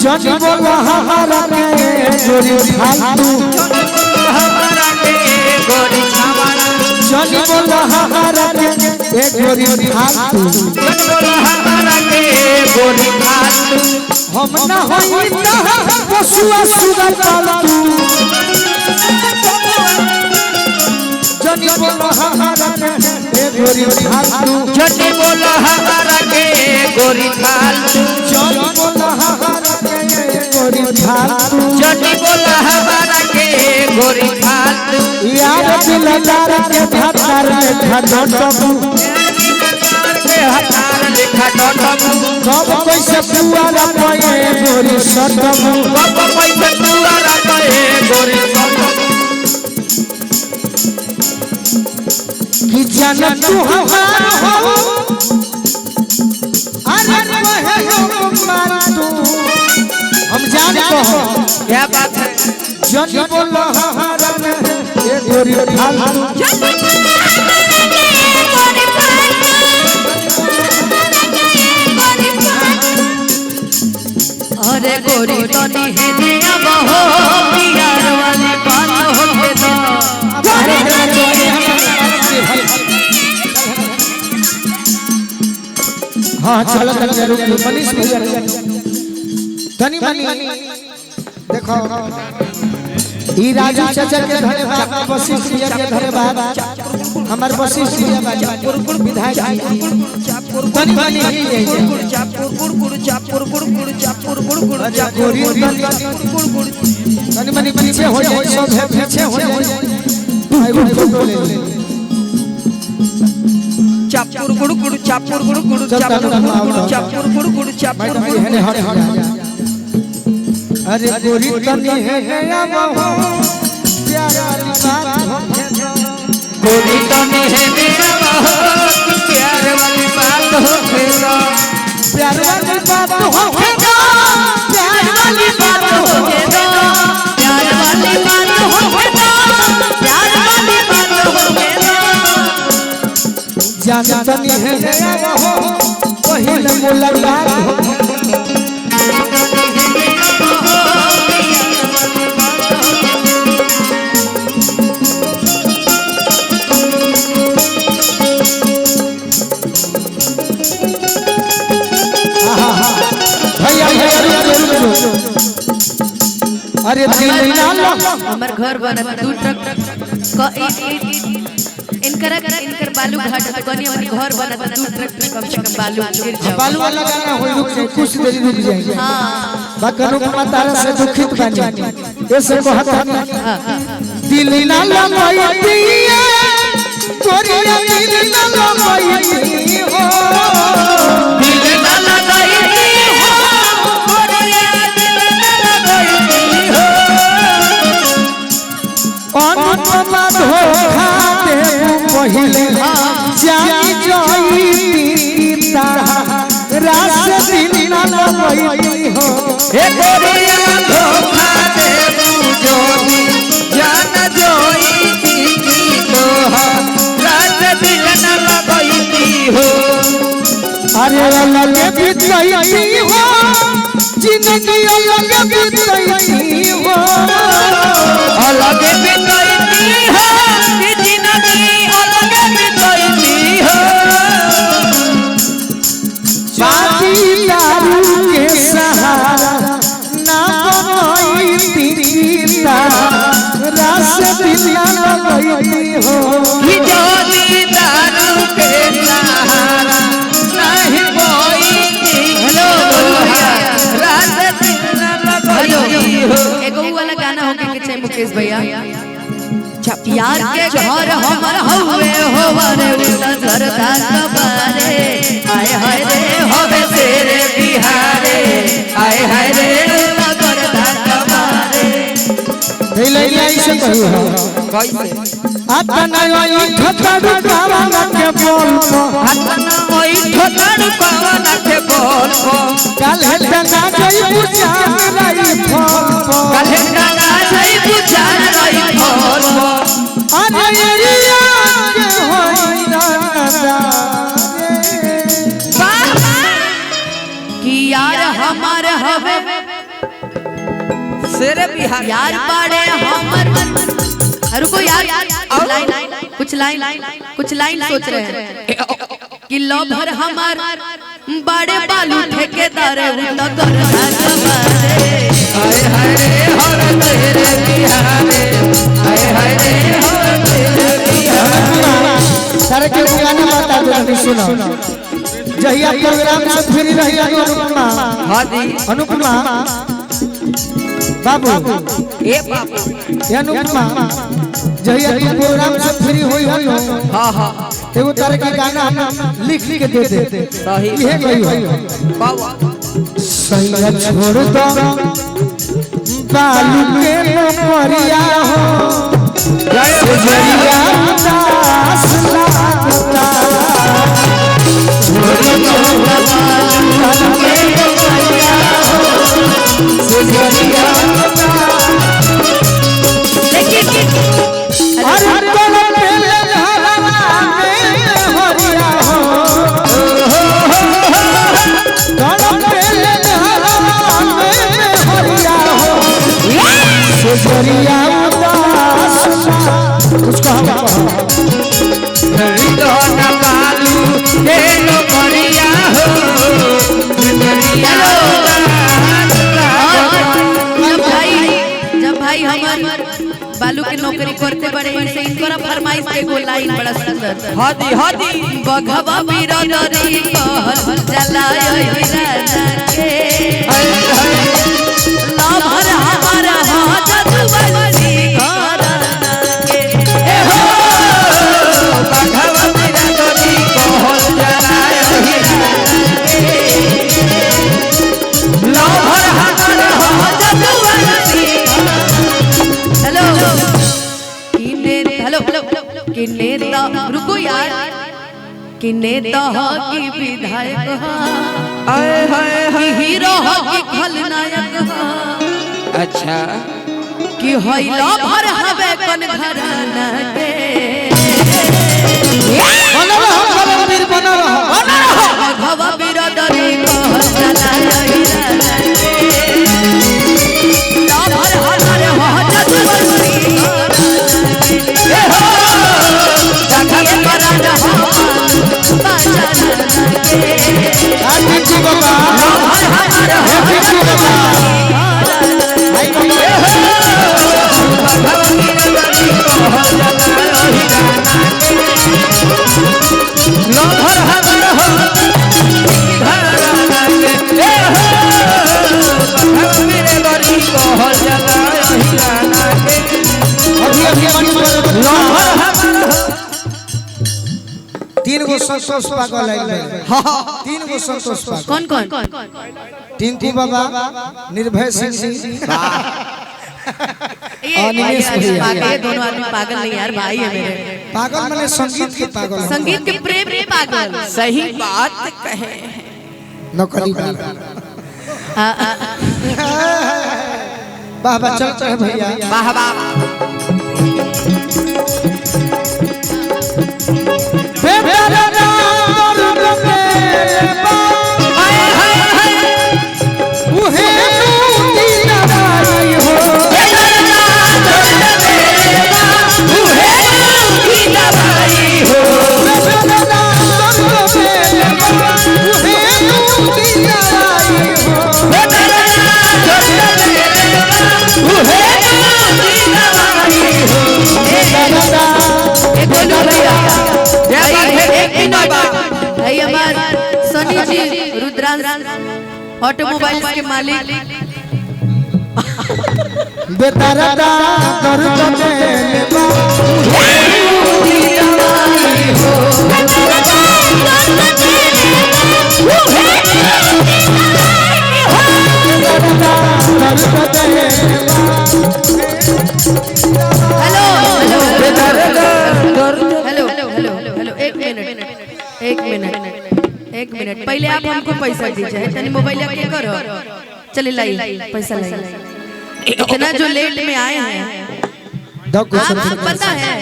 जानी बोला हमारा के गोरी फालतू जानी बोला हमारा के गोरी फालतू हम ना होई ना पशुआ सुगा पालतू जानी बोला हमारा के गोरी फालतू जानी बोला हमारा के गोरी फालतू जानी बोला हमारा के गोरी फालतू जानी बोला हमारा के गोरी फालतू यार दिलदार के भातार खडटबू हतार लिखा डटबू कब कैसे पुआरा पए गोरी सटबू कब कैसे पुआरा पए गोरी सटबू कि जान तू हमार हो अरे कहे हो मार तू हम जान कहो क्या बात है जन बोला हमारा में ये गोरी फालतू अरे गोरी तो नहीं है अब हो प्यार वाली बात होके तो हाँ चलो चलो रुक मनीष भैया तनी मनी देखो ई राजू चाचा के घरे बात वशिष्ठ भैया के घरे बात हमार वशिष्ठ भैया बात विधायक तनी मनी तनी मनी पीछे हो जाए सब है पीछे हो जाए एगो फोटो ले ले चापुर गुड़ गुड़ चापुर गुड़ गुड़ चापुर गुड़ चापुर गुड़ गुड़ चापुर गुड़ हने हने अरे गोरी तनी है अब हो प्यार वाली बात होके गोरी तनी है अब हो प्यार वाली बात होके प्यार वाली बात होके प्यार वाली बात होके प्यार वाली बात होके प्यार वाली बात होके जान तनी है अब हो पहले मुलाकात होके अरे हमार घर बना 2 ट्रक इनकर बालू घाट कनी हमार घर बना 2 ट्रक में कम से कम बालू गिर जाओ बालू वाला गाना होई रुक जाए कुछ देर रुक जाए हां बकरो मातारा से दुखित बनी ऐसे कहत दिल ना लमैती तोरिया दिल ना लमैती हो दिल ना लगाई हो गोरिया दिल ना लगाई हो अनुपमा धोखा दे पहिले जाई जोई पीता रास दिल ना लमैती हो हे गोरिया धोखा दे जो भी जान जोई की तो रात दिल न लगाई हो अरे अलग बीतई हो जिंदगी अलग बीतई हो अलग बीतई हो कि जिंदगी अलग बीतई हो चाची दारू के सहारा ना बनई पीता रास दिल ना लगई हो कि ज्योति दारू के सहारा नहीं कोई हेलो रात दिन न लगाई हो एगो वाला गाना होके के चाहे मुकेश भैया यार के घर हमर हवे होवर नजर दा कबारे आए हाय रे होवे तेरे बिहारे आए हाय रे नजर दा कबारे नहीं ले ऐसे कहू है कैसे अपना आई खतड़ पावा के बोल हटना ओई ठोकर पावन के बोल को कल टंगा गई बुझान रही फल कल टंगा जई बुझान रही फल अरे एरिया के होई राजा कि यार हमार हवे शेरे बिहार यार बाड़े हमर रुको यार कुछ लाइन सोच रहे हैं कि लवर हमार बड़े बालू ठेकेदार नगर हाय हाय रे हर तेरे बिहारे हाय हाय रे हर तेरे बिहारे सारे के गाना बता दो सुनो जहिया प्रोग्राम से फ्री रही अनुपमा हां जी अनुपमा बाबू ए बाबू अनुपमा जहिया प्रोग्राम से फ्री होई हलो हां हां एगो तरह के गाना हम लिख के दे दे सही ये कहियो बाबू सैया छोड़ दो बालू के नौकरिया हो जरिया दास लागता छोड़ दो बालू के नौकरिया हो जरिया लेकिन अरे कोला पे हवा में हरिया हो कोला पे हवा में हरिया हो जरिया दास कुछ कहा तो ना बालू के नौकरिया हो दुनिया जब भाई हमार बालू के नौकरी करते बड़े से इनकर फरमाइश के एगो लाइन बड़ा सुंदर हादी हादी बघवा बिरदरी कहल जलाय हिराना के लभर हमार हाजत बंसी घराना के ए हो भगवती रानी कहल जलाय हिराना के लहर हमार हाजत बंसी हेलो किने रुको यार किने की विधायक आए हाय कि हीरो की खलनायक अच्छा कि होइला भर हवे कन घराना के बना रहो कलमवीर बना रहो भगवा बिरदरी कहल जलाय हिराना के लभर हमार हाजत बंसी ए हो घराना के आदित्य बाबा लभर हमार आदित्य बाबा हाय बाबा भगवती रानी कहल जलाय हिराना के लहर हमार घराना के ए हो भगवती रानी कहल जलाय हिराना के अभी मणि लहर हमार तीन गो संतोष पागल आइल तीन गो संतोष पागल कौन टिंकू बाबा निर्भय सिंह ये निमेश भैया। पागल दोनों आदमी पागल नहीं यार भाई है मेरे पागल माने संगीत के पागल संगीत के प्रेम में पागल सही बात कहे नौकरी वाला बाबा चलते हैं भैया वाह वाह हाय हाय हाय भाई हमार सनी जी रुद्रांश ऑटोमोबाइल के मालिक बेतारदा दर्द में हेलो एक मिनट पहले आप हमको पैसा दीजिए तनी मोबाइल के करो चले लाई पैसा लाई इतना जो लेट में आए हैं आपको पता है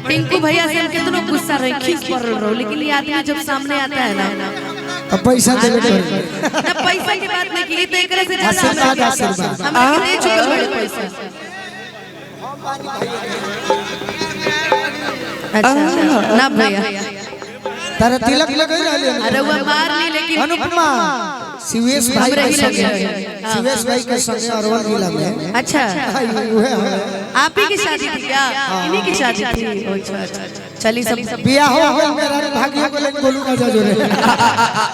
टिंकू भैया से हम कितना गुस्सा रहे खींच पर रहो लेकिन ये आदमी जब सामने आता है ना पैसा दे पैसा की बात नहीं की, तो एकरे से ज्यादा आशीर्वाद आशीर्वाद हम दे चुके बड़े पैसा। अच्छा ना भैया, तारा तिलक लगे रहले। अरे वो मार ली लेकिन अनुपमा शिवेश भाई के संगे, शिवेश भाई के संगे अरवल जिला में। अच्छा उहे आप ही की शादी थी क्या? इन्हीं की शादी थी। अच्छा अच्छा, चलिए सब बियाह हो गया मेरा भाग्य को लेके बोलू राजा जो रे।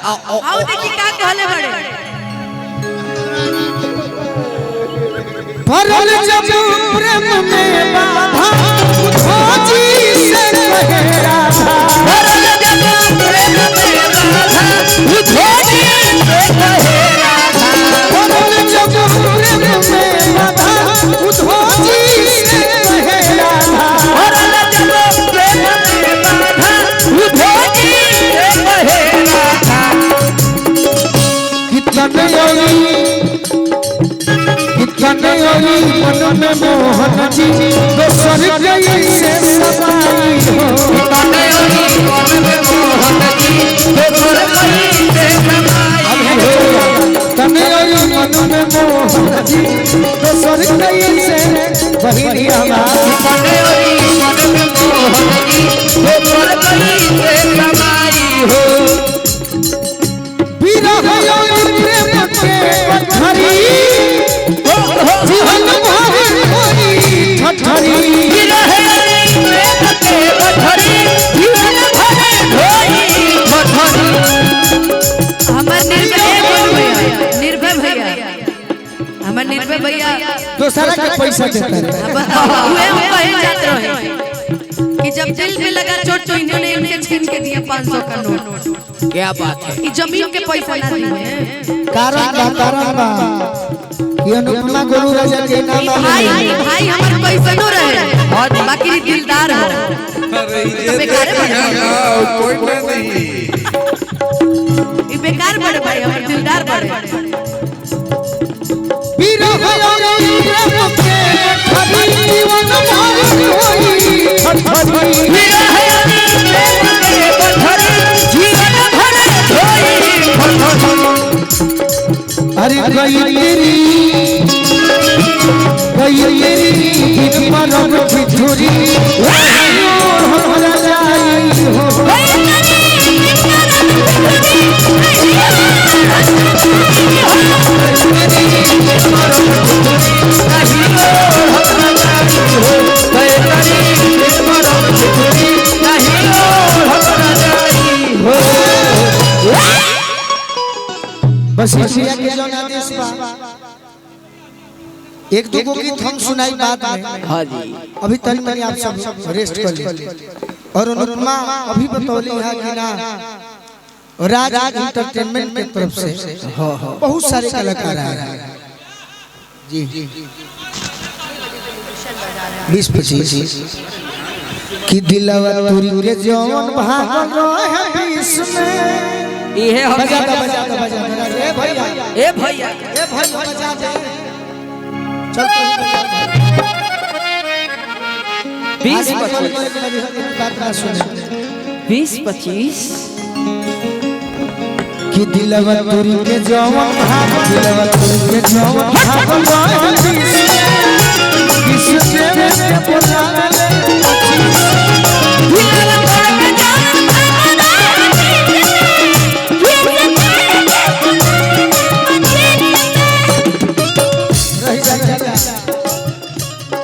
आओ देखिए क्या कहले बड़े। भरल जब प्रेम में बाधा खोजी से कहे राधा। भरल जब प्रेम में बाधा खोजी से कहे राधा। भरल जब प्रेम में बाधा खोजी से कहे राधा। भरल जब प्रेम में बाधा खोजी से कहे राधा। कितने योगी मन में मोहन जी दोसर गई से समाई हो। कितने योगी मन में मोहन जी दोसर गई से समाई हो। कितने योगी मन में मोहन जी दोसर गई से बहिनी हमारी। कितने योगी मन में मोहन जी दोसर गई से समाई हो। विरह योगी प्रेम के पत्थरी जीवन भर कोई ठठरी। विरह प्रेम के पत्थरी जीवन भर कोई ठठरी। हमार निर्भय भैया, हमार निर्भय भैया दोसरा के पैसा देता है। हुए हम कहे जाते रहे कि जब दिल में लगा चोट तो इन्होंने इनके छीन के दिया 500 का नोट। क्या बात है? कि जमीन के पैसा ना दिए। कारण बा ये अनुपमा गोलू राजा के नाम भाई भाई हमारे पैसा नो रहे बाकी दिलदार हो। बेकार कोई नहीं। ये बेकार बड़े भाई हमारे दिलदार बड़े। विरह योगी प्रेम के पत्थरी जीवन भर कोई ठठरी। विरह प्रेम के पत्थरी जीवन भर कोई ठठरी। अरे गई तेरी बिन मरम बिछुरी हमरा जाई हो। बस इसिया के जौन आदेश बा एक दो गीत हम सुनाई बाद में। हाँ जी। अभी तक मैंने आप सब रेस्ट कर ली। और अनुपमा अभी बतौली है कि ना राज एंटरटेनमेंट की तरफ से बहुत सारे कलाकार आए हैं जी। 20-25 की दिलवा तोरी के जौन भागल रहे बीच में। ये हम बजा ए भैया ए भैया बजा दे। चल तो 20-25 कि दिलवा तोरी के जौन भागल दिलवा तोरी के जौन भागल रहे बीच में। किस में बोला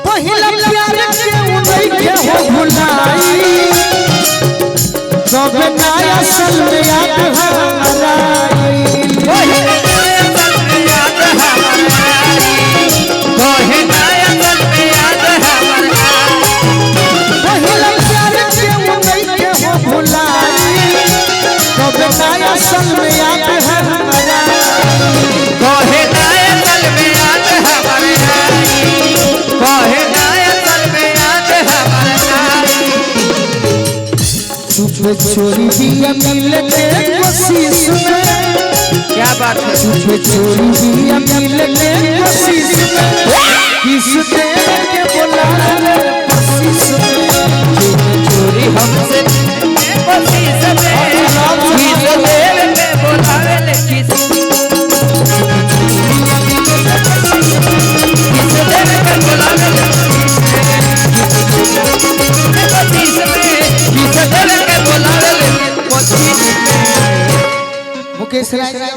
पहिला प्यार के उन्हीं के हो भुलाई। सब नया सल में याद हमारा पहिला सल में याद हमारा। पहिला सल में याद हमारा। पहिला प्यार के उन्हीं के हो भुलाई। सब नया सल में याद हमारा। पहिला सल में याद हमारा। पहिला सल में याद हमारा। चुप चोरी दिया मिलने कोशिश में। क्या बात है? चुप चोरी दिया मिलने कोशिश में। किस देर के बोला रे कोशिश में। चोरी हमसे कोशिश में किस देर में बोलावे ले किस मुकेश राय